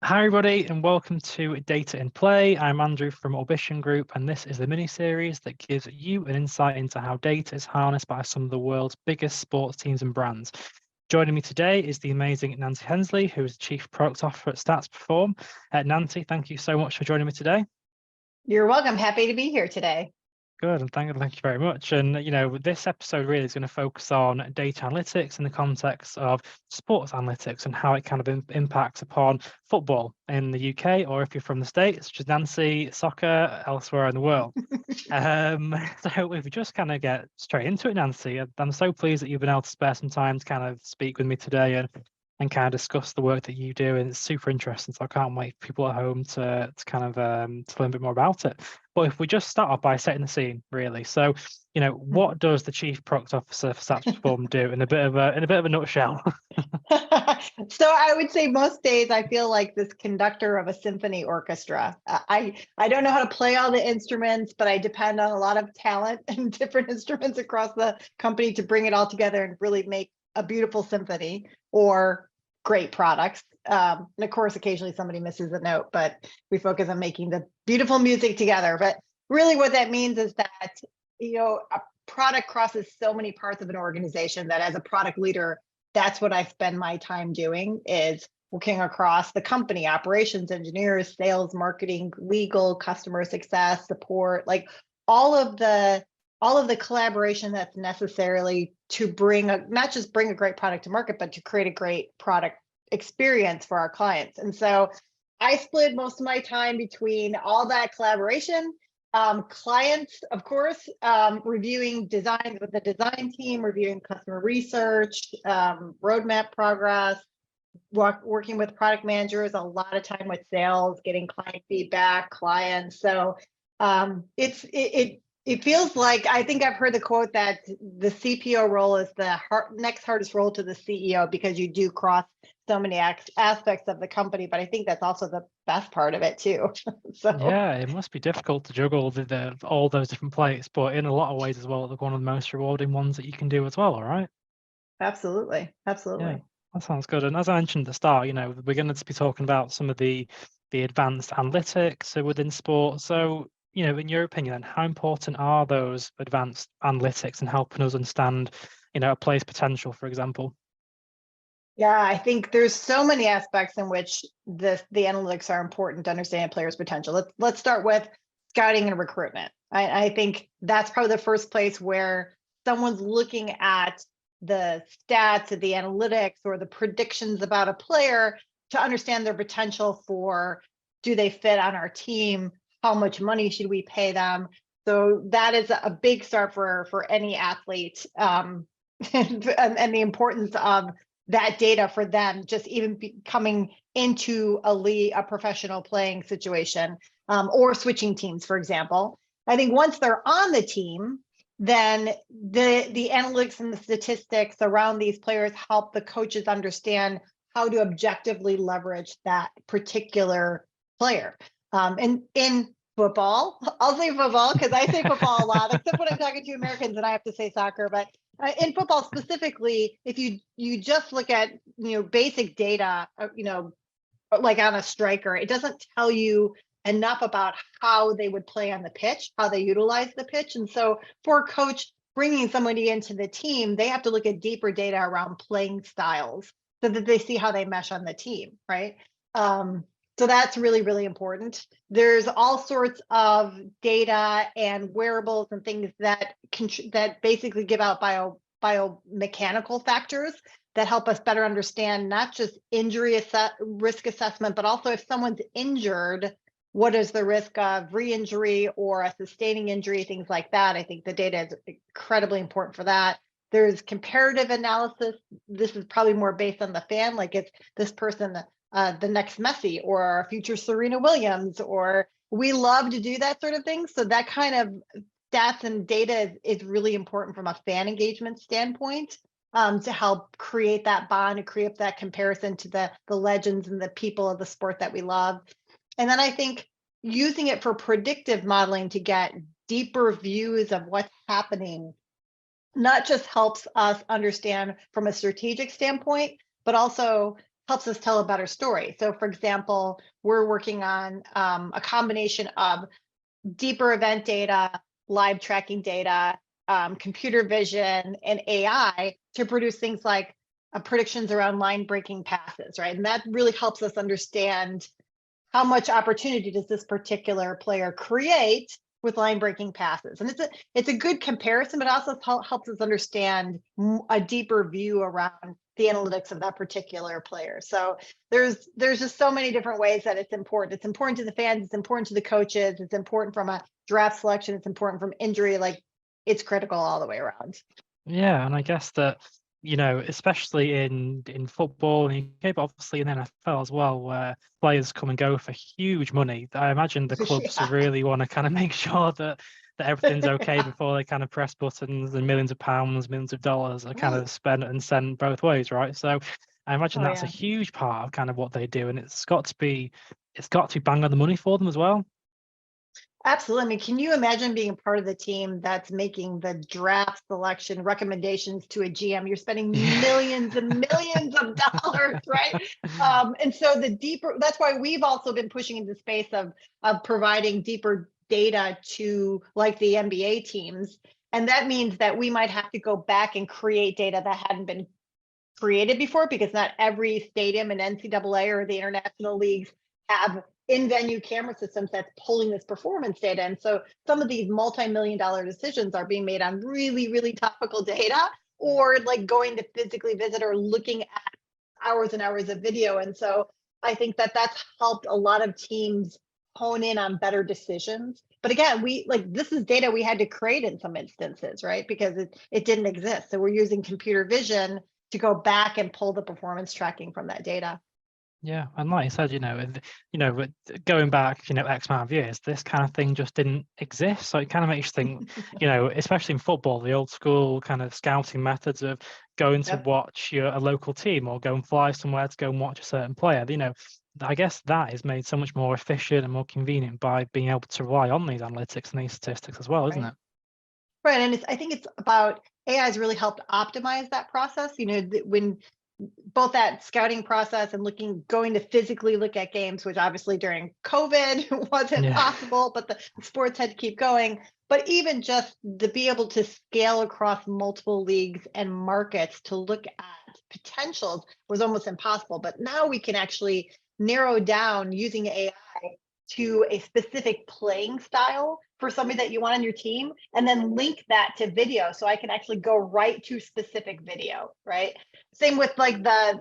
Hi, everybody, and welcome to Data in Play. I'm Andrew from Orbition Group, and this is the mini-series that gives you an insight into how data is harnessed by some of the world's biggest sports teams and brands. Joining me today is the amazing Nancy Hensley, who is Chief Product Officer at StatPeform. Nancy, thank you so much for joining me today. You're welcome. Happy to be here today. Good, and thank you very much. And this episode really is going to focus on data analytics in the context of sports analytics and how it kind of impacts upon football in the UK, or if you're from the States, such as Nancy, soccer elsewhere in the world. So if we just kind of get straight into it, Nancy, I'm so pleased that you've been able to spare some time to kind of speak with me today and kind of discuss the work that you do, and it's super interesting. So I can't wait for people at home to kind of to learn a bit more about it. But if we just start off by setting the scene, really. So, what does the Chief Product Officer for StatPeform do in a bit of a nutshell? So I would say most days I feel like this conductor of a symphony orchestra. I don't know how to play all the instruments, but I depend on a lot of talent and different instruments across the company to bring it all together and really make a beautiful symphony or great products. And of course, occasionally somebody misses a note, but we focus on making the beautiful music together. But really what that means is that, a product crosses so many parts of an organization that as a product leader, that's what I spend my time doing, is working across the company, operations, engineers, sales, marketing, legal, customer success, support, like all of the collaboration that's necessarily to not just bring a great product to market, but to create a great product experience for our clients. And so I split most of my time between all that collaboration, clients, of course, reviewing designs with the design team, reviewing customer research, roadmap progress, working with product managers, a lot of time with sales, getting client feedback, clients. So it feels like, I think I've heard the quote that the CPO role is the next hardest role to the CEO, because you do cross so many aspects of the company, but I think that's also the best part of it too. So Yeah, it must be difficult to juggle all those different plates, but in a lot of ways as well, one of the most rewarding ones that you can do as well, all right? absolutely, Yeah, absolutely. that sounds good. And as I mentioned at the start, we're going to be talking about some of the advanced analytics within sport. So, in your opinion, then, how important are those advanced analytics in helping us understand, a player's potential, for example? Yeah, I think there's so many aspects in which the analytics are important to understand a player's potential. Let's start with scouting and recruitment. I think that's probably the first place where someone's looking at the stats, the analytics, or the predictions about a player to understand their potential for, do they fit on our team? How much money should we pay them? So that is a big start for any athlete, and the importance of that data for them, just even coming into a professional playing situation, or switching teams, for example. I think once they're on the team, then the analytics and the statistics around these players help the coaches understand how to objectively leverage that particular player. And in football, I'll say football because I say football a lot, except when I'm talking to Americans and I have to say soccer. But in football specifically, if you just look at basic data, like on a striker, it doesn't tell you enough about how they would play on the pitch, how they utilize the pitch. And so for a coach bringing somebody into the team, they have to look at deeper data around playing styles so that they see how they mesh on the team, right? So that's really, really important. There's all sorts of data and wearables and things that basically give out biomechanical factors that help us better understand not just injury risk assessment, but also if someone's injured, what is the risk of re-injury or a sustaining injury, things like that. I think the data is incredibly important for that. There's comparative analysis. This is probably more based on the fan, like if this person the next Messi or a future Serena Williams, or we love to do that sort of thing. So that kind of stats and data is really important from a fan engagement standpoint, to help create that bond and create that comparison to the legends and the people of the sport that we love. And then I think using it for predictive modeling to get deeper views of what's happening not just helps us understand from a strategic standpoint, but also helps us tell a better story. So for example, we're working on a combination of deeper event data, live tracking data, computer vision, and AI to produce things like predictions around line breaking passes, right? And that really helps us understand how much opportunity does this particular player create with line breaking passes. And it's a good comparison, but also helps us understand a deeper view around the analytics of that particular player. So there's just so many different ways that it's important. It's important to the fans, it's important to the coaches, it's important from a draft selection, it's important from injury, like it's critical all the way around. Yeah, and I guess that, especially in football and UK, but obviously in NFL as well, where players come and go for huge money. I imagine the clubs Yeah. really want to kind of make sure that everything's okay before they kind of press buttons, and millions of pounds, millions of dollars are kind of spent and sent both ways, right? So I imagine that's a huge part of kind of what they do, and it's got to be bang on the money for them as well. Absolutely. I mean, can you imagine being a part of the team that's making the draft selection recommendations to a GM? You're spending millions and millions of dollars, right? And so that's why we've also been pushing into the space of providing deeper data to like the NBA teams. And that means that we might have to go back and create data that hadn't been created before, because not every stadium in NCAA or the international leagues have in-venue camera systems that's pulling this performance data. And so some of these multi-million-dollar decisions are being made on really, really topical data, or like going to physically visit or looking at hours and hours of video. And so I think that that's helped a lot of teams hone in on better decisions. But again, this is data we had to create in some instances, right? Because it didn't exist. So we're using computer vision to go back and pull the performance tracking from that data. Yeah, and like you said, going back, X amount of years, this kind of thing just didn't exist. So it kind of makes you think, especially in football, the old school kind of scouting methods of going to watch a local team or go and fly somewhere to go and watch a certain player. I guess that is made so much more efficient and more convenient by being able to rely on these analytics and these statistics as well, isn't it? Right, and I think it's about AI has really helped optimize that process. When both that scouting process and going to physically look at games, which obviously during COVID wasn't possible, but the sports had to keep going. But even just to be able to scale across multiple leagues and markets to look at potentials was almost impossible. But now we can actually narrow down using AI to a specific playing style for somebody that you want on your team, and then link that to video. So I can actually go right to specific video, right? Same with like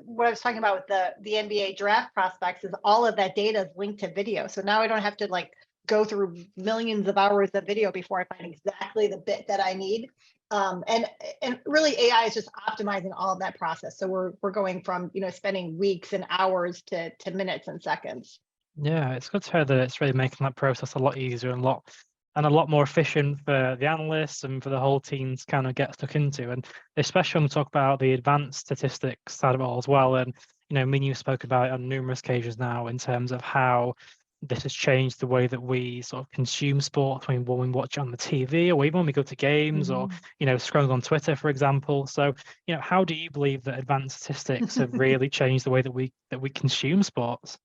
what I was talking about with the NBA draft prospects, is all of that data is linked to video. So now I don't have to like go through millions of hours of video before I find exactly the bit that I need. And really AI is just optimizing all of that process. So we're going from, spending weeks and hours to minutes and seconds. Yeah, it's good to hear that it's really making that process a lot easier and a lot more efficient for the analysts and for the whole team to kind of get stuck into. And especially when we talk about the advanced statistics side of it all as well. And, me and you spoke about it on numerous occasions now in terms of how this has changed the way that we sort of consume sport when we watch it on the TV, or even when we go to games or, scrolling on Twitter, for example. So, how do you believe that advanced statistics have really changed the way that we consume sports?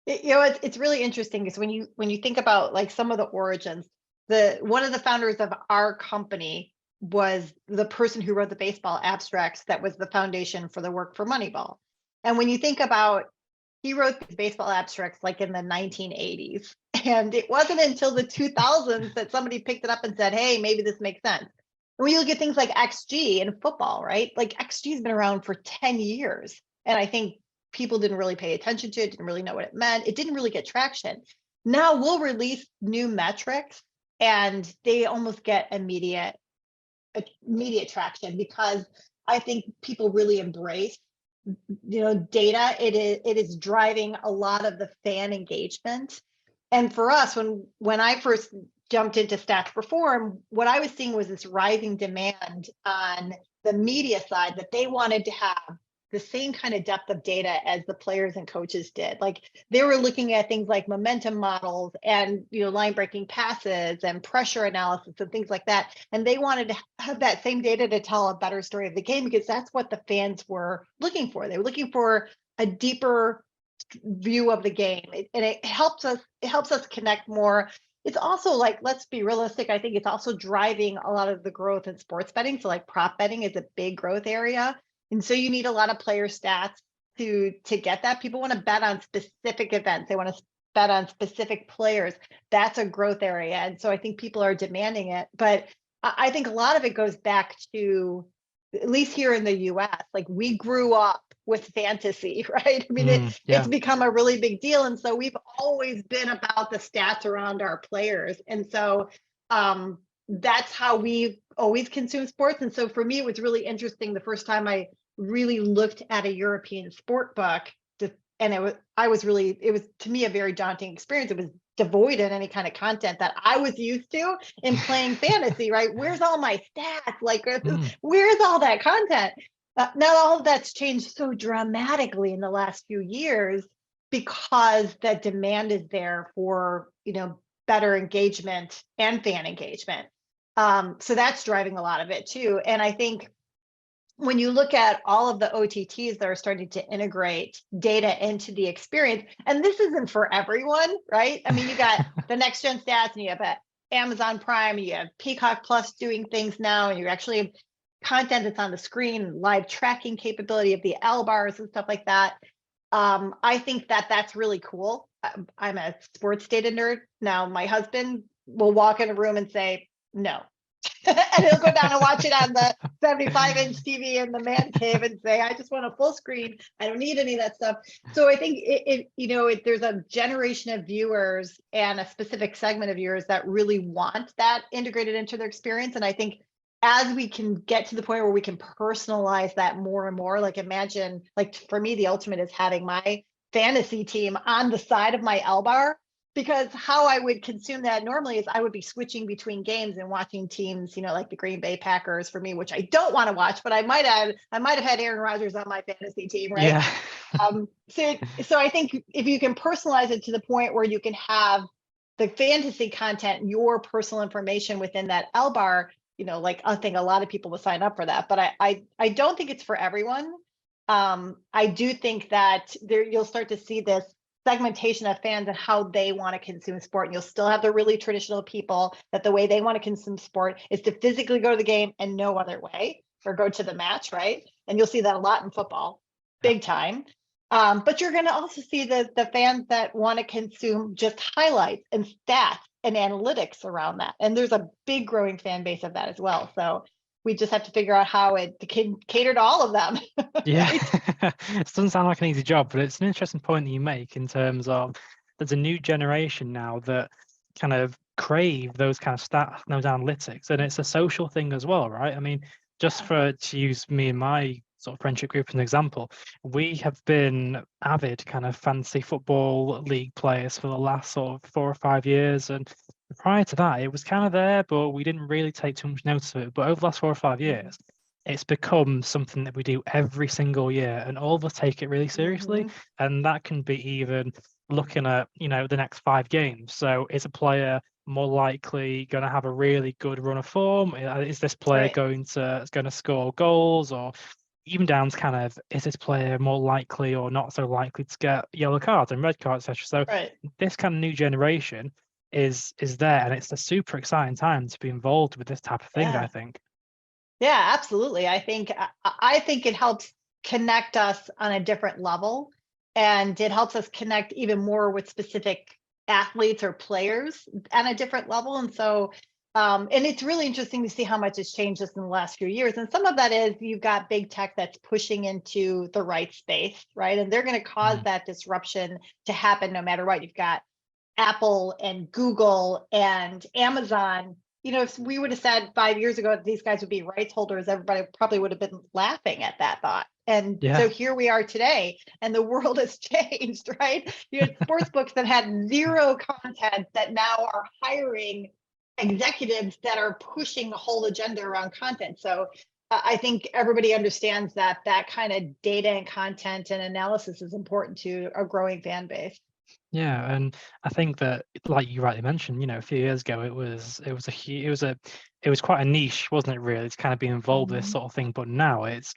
It's really interesting because when you think about like some of the origins, one of the founders of our company was the person who wrote the baseball abstracts that was the foundation for the work for Moneyball. And when you think about, he wrote these baseball abstracts like in the 1980s, and it wasn't until the 2000s that somebody picked it up and said, hey, maybe this makes sense. And when you look at things like XG in football, right? Like XG has been around for 10 years. And I think people didn't really pay attention to it, didn't really know what it meant. It didn't really get traction. Now we'll release new metrics and they almost get immediate traction, because I think people really embrace, data. It is driving a lot of the fan engagement. And for us, when I first jumped into StatPeform, what I was seeing was this rising demand on the media side, that they wanted to have the same kind of depth of data as the players and coaches did. Like they were looking at things like momentum models and line breaking passes and pressure analysis and things like that. And they wanted to have that same data to tell a better story of the game, because that's what the fans were looking for. They were looking for a deeper view of the game, and it helps us connect more. It's also like, let's be realistic, I think it's also driving a lot of the growth in sports betting. So like prop betting is a big growth area, and so you need a lot of player stats to get that. People want to bet on specific events, they want to bet on specific players. That's a growth area, and so I think people are demanding it. But I think a lot of it goes back to, at least here in the US, like we grew up with fantasy, right? I mean, it's become a really big deal. And so we've always been about the stats around our players. And so that's how we've always consumed sports. And so for me, it was really interesting the first time I really looked at a European sport book, and it was to me a very daunting experience. It was devoid of any kind of content that I was used to in playing fantasy, right? Where's all my stats? Like, where's all that content? Now all of that's changed so dramatically in the last few years because the demand is there for, better engagement and fan engagement. So that's driving a lot of it too. And I think when you look at all of the OTTs that are starting to integrate data into the experience, and this isn't for everyone, right? I mean, you got the next gen stats, and you have Amazon Prime, and you have Peacock Plus doing things now, and you actually have content that's on the screen, live tracking capability of the L bars and stuff like that. I think that's really cool. I'm a sports data nerd. Now, my husband will walk in a room and say, no. And he'll go down and watch it on the 75-inch TV in the man cave and say, I just want a full screen. I don't need any of that stuff. So I think there's a generation of viewers and a specific segment of viewers that really want that integrated into their experience. And I think as we can get to the point where we can personalize that more and more, like imagine, like for me, the ultimate is having my fantasy team on the side of my L bar. Because how I would consume that normally is I would be switching between games and watching teams, like the Green Bay Packers for me, which I don't want to watch, but I might have had Aaron Rodgers on my fantasy team, right? Yeah. So I think if you can personalize it to the point where you can have the fantasy content, your personal information within that L bar, like I think a lot of people will sign up for that, but I don't think it's for everyone. I do think that you'll start to see this segmentation of fans and how they want to consume sport. And you'll still have the really traditional people that the way they want to consume sport is to physically go to the game and no other way, or go to the match, right? And you'll see that a lot in football, big time. But you're going to also see the fans that want to consume just highlights and stats and analytics around that. And there's a big growing fan base of that as well. So we just have to figure out how it can cater to all of them. Yeah, it doesn't sound like an easy job, but it's an interesting point that you make in terms of there's a new generation now that kind of crave those kind of stats, those analytics, and it's a social thing as well, right? I mean, just to use me and my sort of friendship group as an example, we have been avid kind of fantasy football league players for the last sort of 4 or 5 years, and prior to that, it was kind of there, but we didn't really take too much notice of it. But over the last 4 or 5 years, it's become something that we do every single year, and all of us take it really seriously. And that can be even looking at, the next 5 games. So is a player more likely going to have a really good run of form? Is this player going to score goals, or even down to kind of, is this player more likely or not so likely to get yellow cards and red cards, etc. So this kind of new generation is there, and it's a super exciting time to be involved with this type of thing. I think. Yeah, absolutely. I think it helps connect us on a different level, and it helps us connect even more with specific athletes or players on a different level. And so and it's really interesting to see how much has changed just in the last few years. And some of that is you've got big tech that's pushing into the right space, right? And they're going to cause that disruption to happen no matter what. You've got Apple and Google and Amazon. If we would have said 5 years ago that these guys would be rights holders, everybody probably would have been laughing at that thought. And so here we are today, and the world has changed, right? You had sports books that had zero content that now are hiring executives that are pushing the whole agenda around content. So I think everybody understands that kind of data and content and analysis is important to a growing fan base. Yeah, and I think that, like you rightly mentioned, a few years ago, it was quite a niche, wasn't it? Really, to kind of be involved with this Mhm. sort of thing. But now it's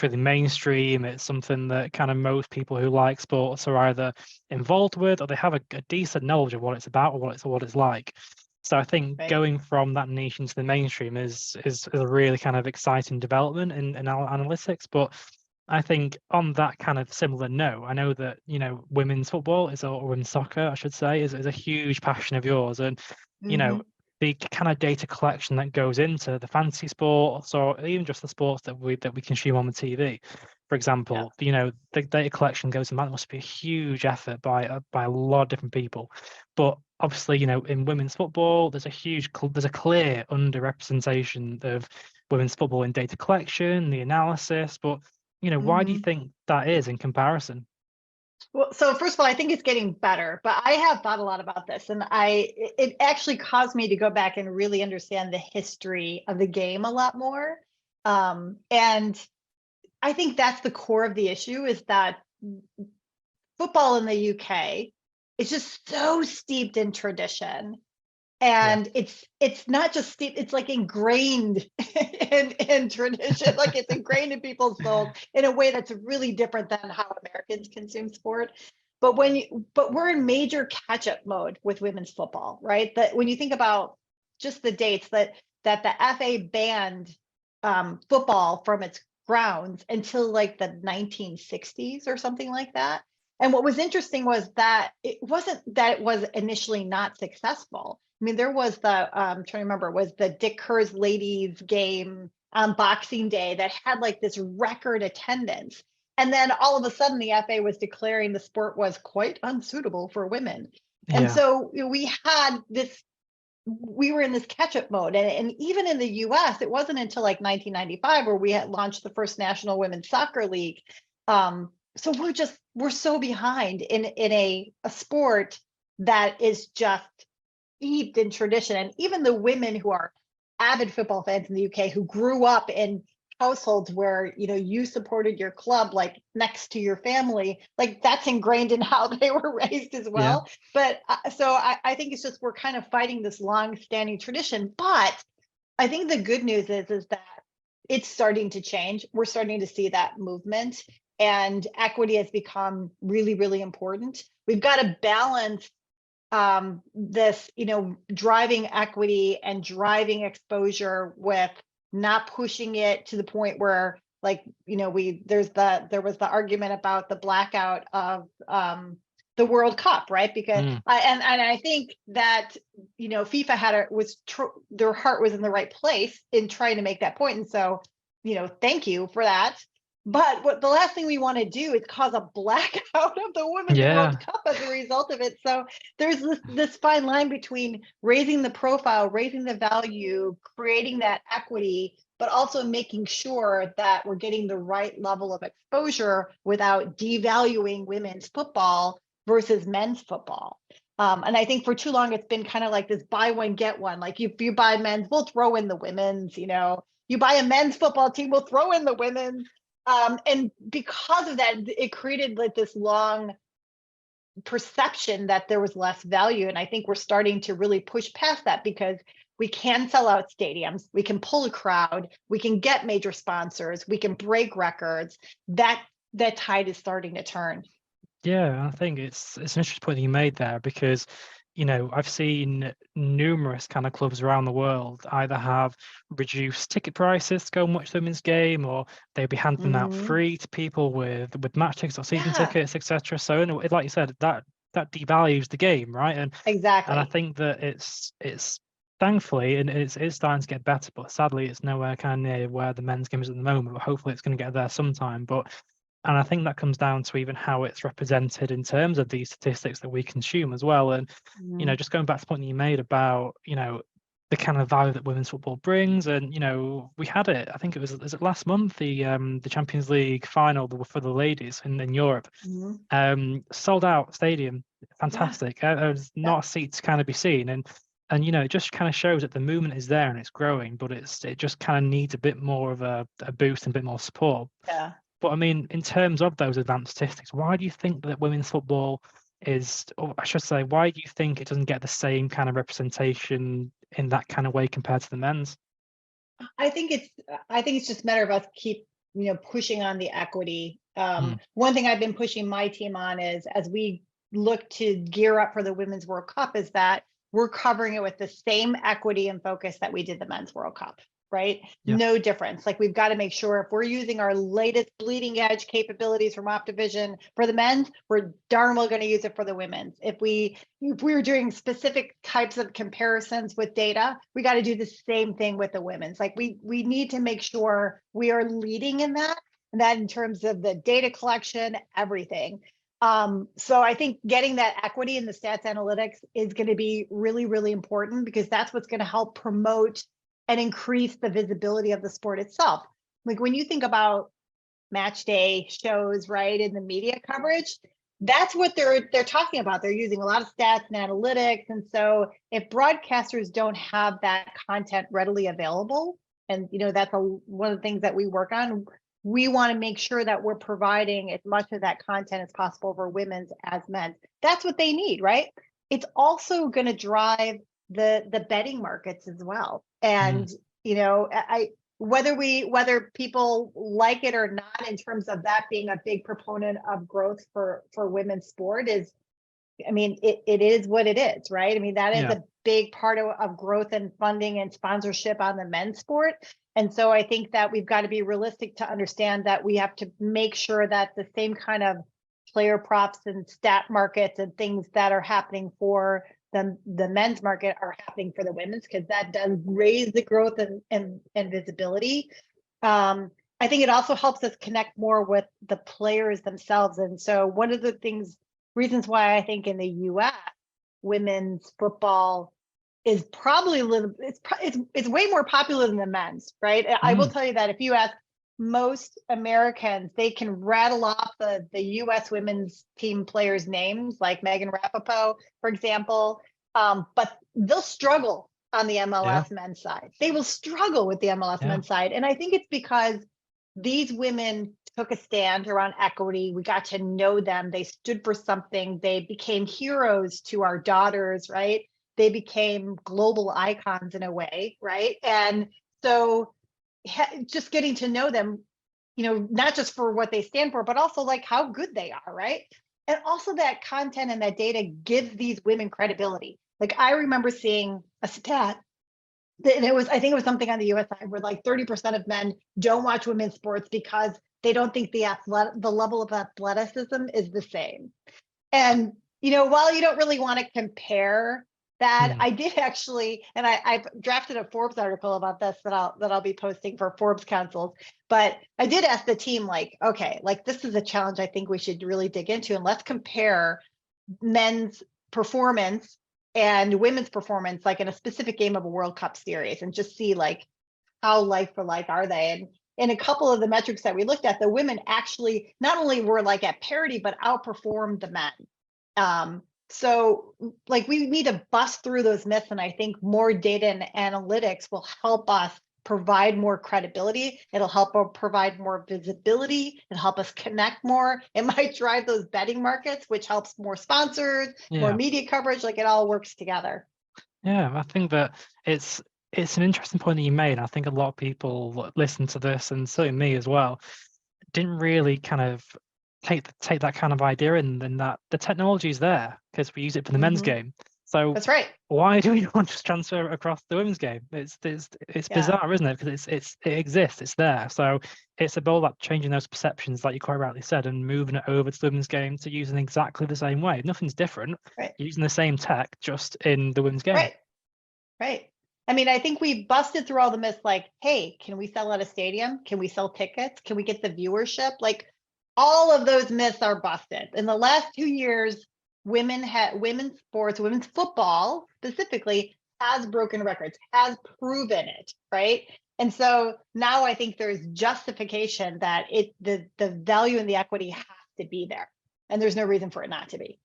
really mainstream. It's something that kind of most people who like sports are either involved with, or they have a decent knowledge of what it's about or what it's like. So I think Right. going from that niche into the mainstream is a really kind of exciting development in analytics. But I think on that kind of similar note, I know that, women's football or women's soccer, I should say, is a huge passion of yours. And, you know, Mhm. the kind of data collection that goes into the fantasy sports or even just the sports that we consume on the TV. For Yeah. example, the data collection goes in that must be a huge effort by a lot of different people. But obviously, in women's football, there's a clear underrepresentation of women's football in data collection, the analysis, but why do you Mhm. think that is in comparison? Well, so first of all, I think it's getting better, but I have thought a lot about this, and it actually caused me to go back and really understand the history of the game a lot more. And I think that's the core of the issue is that football in the UK is just so steeped in tradition. Yeah. And it's not just steeped, it's like ingrained in tradition, like it's ingrained in people's souls in a way that's really different than how Americans consume sport. But we're in major catch-up mode with women's football, right? That when you think about just the dates that the FA banned football from its grounds until like the 1960s or something like that. And what was interesting was that it wasn't that it was initially not successful. I mean, there was trying to remember, was the Dick Kerr's ladies game on Boxing Day that had like this record attendance. And then all of a sudden, the FA was declaring the sport was quite unsuitable for women. And Yeah. so we had this, we were in this catch up mode. And even in the US, it wasn't until like 1995 where we had launched the first National Women's Soccer League. So we're so behind in a sport that is just steeped in tradition. And even the women who are avid football fans in the UK who grew up in households where you supported your club like next to your family, like that's ingrained in how they were raised as Yeah. well. But so I think it's just we're kind of fighting this long-standing tradition. But I think the good news is that it's starting to change. We're starting to see that movement, and equity has become really, really important. We've got to balance this, driving equity and driving exposure with not pushing it to the point where, like, there was the argument about the blackout of the World Cup, right? Because Mm. and I think that FIFA their heart was in the right place in trying to make that point, and so thank you for that. But what the last thing we want to do is cause a blackout of the Women's World Yeah. Cup as a result of it. So there's this fine line between raising the profile, raising the value, creating that equity, but also making sure that we're getting the right level of exposure without devaluing women's football versus men's football. And I think for too long it's been kind of like this buy one get one. Like if you buy men's, we'll throw in the women's. You buy a men's football team, we'll throw in the women's. And because of that, it created like this long perception that there was less value. And I think we're starting to really push past that because we can sell out stadiums, we can pull a crowd, we can get major sponsors, we can break records. That tide is starting to turn. Yeah, I think it's an interesting point that you made there because, I've seen numerous kind of clubs around the world either have reduced ticket prices to go and watch the women's game, or they'll be handing them out Mhm. free to people with match tickets or season Yeah, tickets, etc. So, like you said, that devalues the game, right? And I exactly. think that it's thankfully and it's starting to get better, but sadly, it's nowhere kind of near where the men's game is at the moment. But hopefully, it's going to get there sometime. And I think that comes down to even how it's represented in terms of these statistics that we consume as well. And, Mhm. just going back to the point that you made about, the kind of value that women's football brings. And, we had it, I think is it last month, the Champions League final for the ladies in Europe. Mhm. Sold out stadium, Yeah, fantastic. There's yeah, not a seat to kind of be seen. And it just kind of shows that the movement is there and it's growing, but it just kind of needs a bit more of a boost and a bit more support. yeah. But I mean, in terms of those advanced statistics, why do you think that women's football or I should say, why do you think it doesn't get the same kind of representation in that kind of way compared to the men's? I think it's just a matter of us keep pushing on the equity. Mm, One thing I've been pushing my team on is, as we look to gear up for the Women's World Cup, is that we're covering it with the same equity and focus that we did the Men's World Cup, right? yeah, No difference. Like, we've got to make sure if we're using our latest bleeding edge capabilities from Optivision for the men's, we're darn well going to use it for the women's. If we're doing specific types of comparisons with data, we got to do the same thing with the women's. Like, we need to make sure we are leading in that, and that in terms of the data collection, everything. So I think getting that equity in the stats analytics is going to be really, really important, because that's what's going to help promote and increase the visibility of the sport itself. Like, when you think about match day shows, right, in the media coverage, that's what they're talking about. They're using a lot of stats and analytics. And so if broadcasters don't have that content readily available, and that's one of the things that we work on, we want to make sure that we're providing as much of that content as possible for women's as men's. That's what they need, right? It's also going to drive the betting markets as well. And mm, whether people like it or not, in terms of that being a big proponent of growth for women's sport, is, I mean, it is what it is, right? I mean, that is yeah, a big part of growth and funding and sponsorship on the men's sport. And so I think that we've got to be realistic to understand that we have to make sure that the same kind of player props and stat markets and things that are happening for the men's market are happening for the women's, because that does raise the growth and visibility. I think it also helps us connect more with the players themselves. And so one of the reasons why I think in the US, women's football is probably it's way more popular than the men's, right? I will mm, tell you that if you ask most Americans, they can rattle off the US women's team players' names, like Megan Rapaport, for example. But they'll struggle on the yeah, MLS men's side. They will struggle with the MLS yeah, men's side. And I think it's because these women took a stand around equity. We got to know them. They stood for something. They became heroes to our daughters, right? They became global icons in a way, right? And so just getting to know them, not just for what they stand for, but also like how good they are, right? And also that content and that data gives these women credibility. Like, I remember seeing a stat, and I think it was something on the US side, where like 30% of men don't watch women's sports because they don't think the level of athleticism is the same. And while you don't really want to compare that, mm, I did actually, and I've drafted a Forbes article about this that I'll be posting for Forbes councils. But I did ask the team, like, okay, like, this is a challenge I think we should really dig into, and let's compare men's performance and women's performance, like in a specific game of a World Cup series, and just see like how like for like are they. And in a couple of the metrics that we looked at, the women actually not only were like at parity, but outperformed the men. So like, we need to bust through those myths, and I think more data and analytics will help us provide more credibility. It'll help provide more visibility and help us connect more. It might drive those betting markets, which helps more sponsors, more yeah. media coverage. Like, it all works together. Yeah, I think that it's an interesting point that you made. I think a lot of people listen to this, and certainly me as well, didn't really kind of take that kind of idea in, and that the technology is there because we use it for the men's Mhm. game. So That's right. why do we not just transfer it across the women's game? It's Yeah. bizarre, isn't it? Because it exists, it's there. So it's about that changing those perceptions, like you quite rightly said, and moving it over to the women's game to using exactly the same way. Nothing's different. Right. Using the same tech, just in the women's game. Right. Right. I mean, I think we busted through all the myths, like, hey, can we sell at a stadium? Can we sell tickets? Can we get the viewership? Like, all of those myths are busted. In the last 2 years, women's sports, women's football specifically, has broken records, has proven it, right? And so now I think there's justification that the value and the equity has to be there. And there's no reason for it not to be.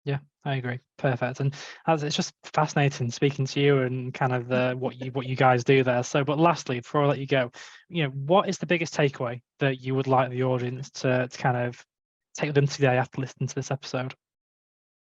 Yeah, I agree. Perfect. And as it's just fascinating speaking to you and kind of what you guys do there. So, but lastly, before I let you go, what is the biggest takeaway that you would like the audience to kind of take them today after listening to this episode?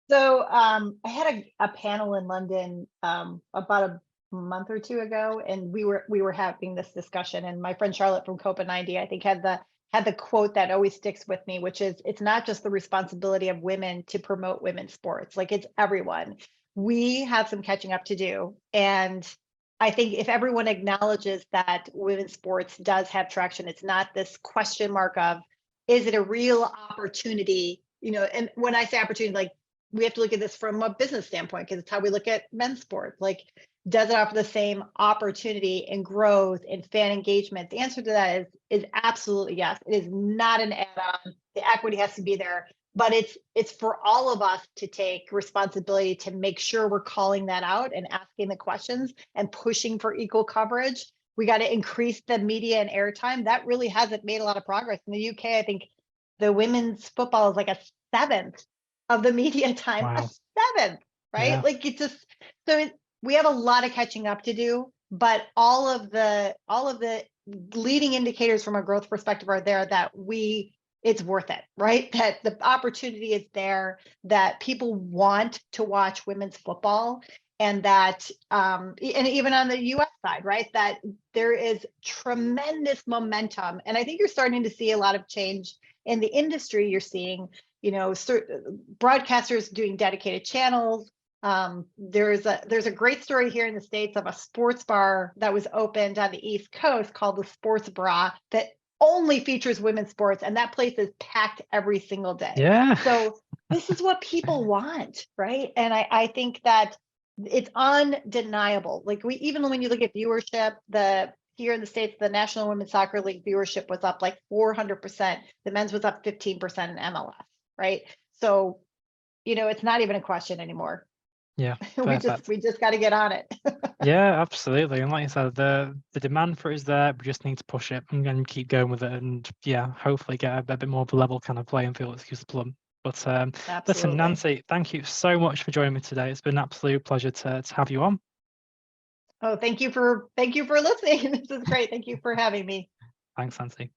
So I had a panel in London about a month or two ago, and we were having this discussion. And my friend Charlotte from Copa 90, I think, had the quote that always sticks with me, which is, it's not just the responsibility of women to promote women's sports, like it's everyone. We have some catching up to do. And I think if everyone acknowledges that women's sports does have traction, it's not this question mark of, is it a real opportunity? And when I say opportunity, like, we have to look at this from a business standpoint, because it's how we look at men's sports. Like, does it offer the same opportunity and growth and fan engagement? The answer to that is absolutely yes. It is not an add-on. The equity has to be there, but it's for all of us to take responsibility to make sure we're calling that out and asking the questions and pushing for equal coverage. We got to increase the media and airtime. That really hasn't made a lot of progress. In the UK, I think the women's football is like a seventh of the media time. Wow. A seventh, right? Yeah. Like, it's just, so we have a lot of catching up to do, but all of the leading indicators from a growth perspective are there, that it's worth it, right? That the opportunity is there, that people want to watch women's football, and that and even on the US side, right, that there is tremendous momentum. And I think you're starting to see a lot of change in the industry. You're seeing, broadcasters doing dedicated channels. There's a great story here in the States of a sports bar that was opened on the East Coast called the Sports Bra, that only features women's sports, and that place is packed every single day. Yeah. So this is what people want, right? And I think that it's undeniable. Like, even when you look at viewership, here in the States, the National Women's Soccer League viewership was up like 400%. The men's was up 15% in MLS, right? So, it's not even a question anymore. Yeah. we Perfect. just got to get on it. Yeah, absolutely. And like you said, the demand for it is there. We just need to push it and keep going with it, and yeah, hopefully get a bit more of a level kind of playing field, excuse the plum. But listen, Absolutely. Nancy, thank you so much for joining me today. It's been an absolute pleasure to have you on. Oh, thank you for listening. This is great. Thank you for having me. Thanks, Nancy.